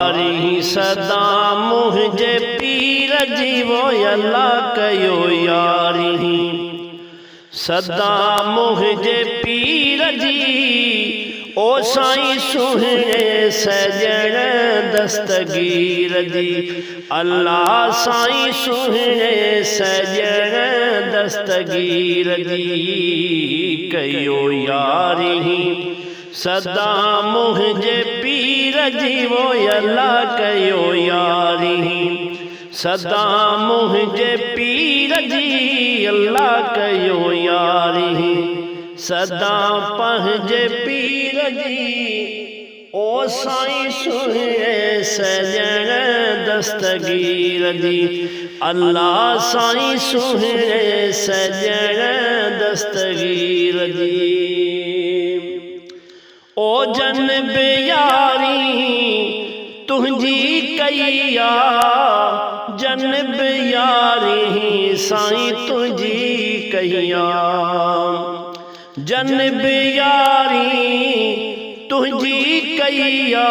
यारी सदा मुझे पीर जी वो अल्लाह कयो यारी सदा मुझे पीर जी ओ साईं सुहणे सजण दस्तगीर जी अल्लाह साईं सुहणे सजण दस्तगीर जी कयो यारी सदा मुझे पीर जी वो अल्लाह कयो यारी सदा मुझे पीर जी अल्लाह कयो यारी सदा पंहिंजे पीर जी ओ साईं सुहणे सजण दस्तगीर जी अल्लाह साईं सुहणे सजण दस्तगीर जी ओ जनब यारी तुझी कईया जनब यारी साईं तुझी कईया जनब यारी तुझी कईया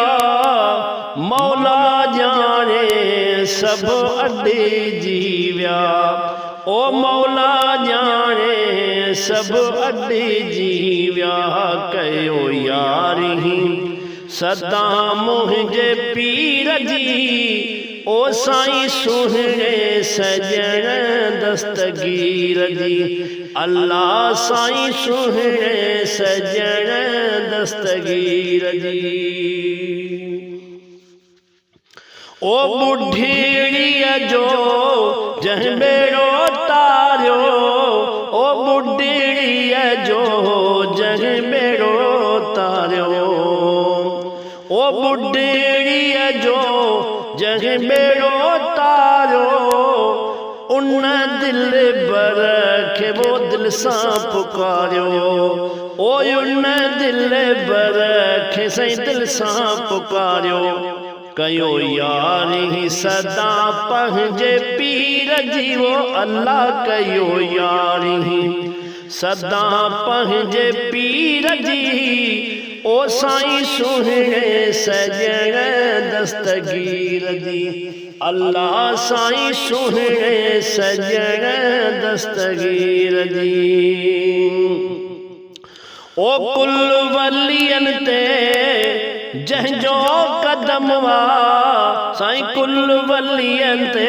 मौला जाने सब अॾे जीव्या ओ मौला जाने सब अॾे जीव्या कयो यारी सदा मुझे पीर जी ओ साईं सुहणे सजण दस्तगीर जी अल्लाह साईं सुहणे सजण दस्तगीर जी ओ बुढ़ीड़ीअ जो जंहिं बेड़ो तारियो ओ बुढ़ीड़ीअ जो जंहिं बेड़ो तारियो ओ बुढ़ीड़ीअ जो जंहिं बेड़ो तारियो उन दिल बर खे वो दिल सां पुकारियो ओ उन दिल बर खे साईं दिल सां पुकारियो कयो यारी सदा पंहिंजे पीर जी वो अल्लाह कयो यारी सदा पंहिंजे पीर जी ओ साईं सुहणे सजण दस्तगीर जी अल्लाह साईं सुहणे सजण दस्तगीर जी ओ कुल वलियन ते जंहिंजो कदम वा साईं कुल वलियन ते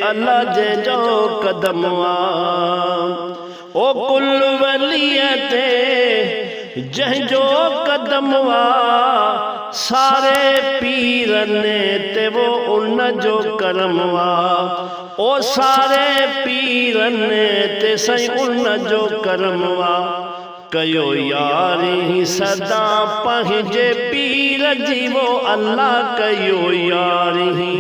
अल्लाह जंहिंजो कदम वा ओ कुल वलिय ते जंहिंजो कदम वा सारे पीरने ते वो उन जो करम वा ओ सारे पीरने ते साईं उन जो करम वा कयो यारी सदा पंहिंजे पीर जी वो अल्लाह कयो यारी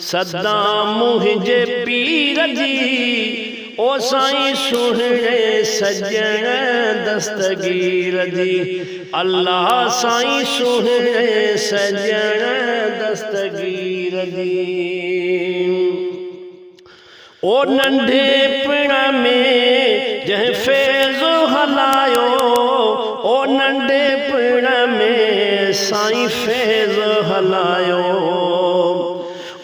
सदा मुझे पीर जी ओ साईं सुहणे सजण दस्तगीर जी अल्लाह साईं सुहणे सजण दस्तगीर जी ओ नंढे पिण में जंहिं फैज़ हलायो ओ नंढे पिण में साईं फैज़ हलायो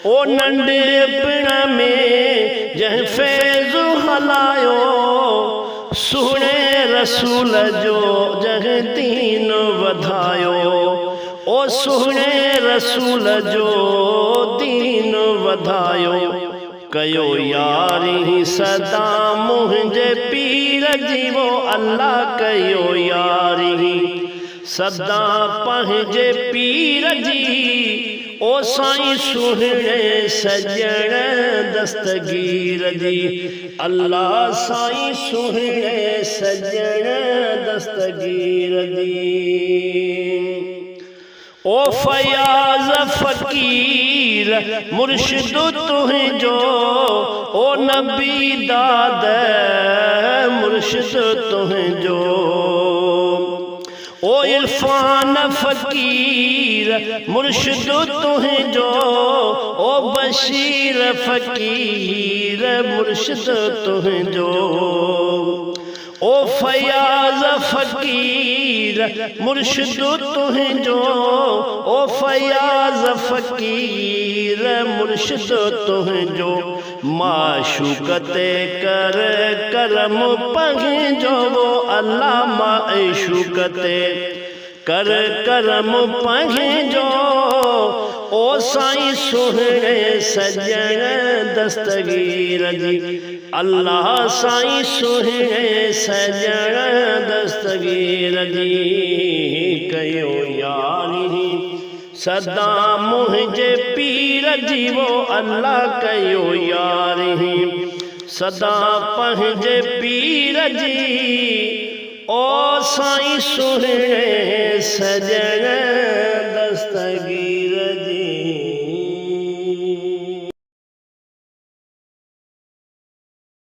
ओ नंढे पिण में जंहिं फैज़ हलायो सुहिणे रसूल जो जंहिं दीन वधायो ओ सुहिणे रसूल जो दीन वधायो कयो यारी सदा मुझे पीर जी वो अल्लाह कयो यारी सदा पंहिंजे पीर जी ओ साईं सुहणे सजण दस्तगीर जी अल्लाह साईं सुहणे सजण दस्तगीर जी ओ फयाज़ फ़कीर मुर्शिद तुझो ओ नबी दाद मुर्शिद तुझो ओ इरफान फ़कीर मुर्शिद तुझो ओ बशीर फ़कीर मुर्शिद तुझो ओ फयाज़ फ़कीर मुर्शिद तुंहिंजो ओ फयाज़ फ़कीर मुर्शिद तुंहिंजो माशूक़ ते कर करम पंहिंजो अल्लाह माशूक़ ते कर करम पंहिंजो ओ साईं सुहिणे सजण दस्तगीर जी अल्लाह साईं सुहिणे सजण दस्तगीर जी कयो यारी सदा मुंहिंजे पीर जी वो अल्लाह कयो यारी सदा पंहिंजे पीर जी ओ साईं सुहिणे सजण दस्तगीर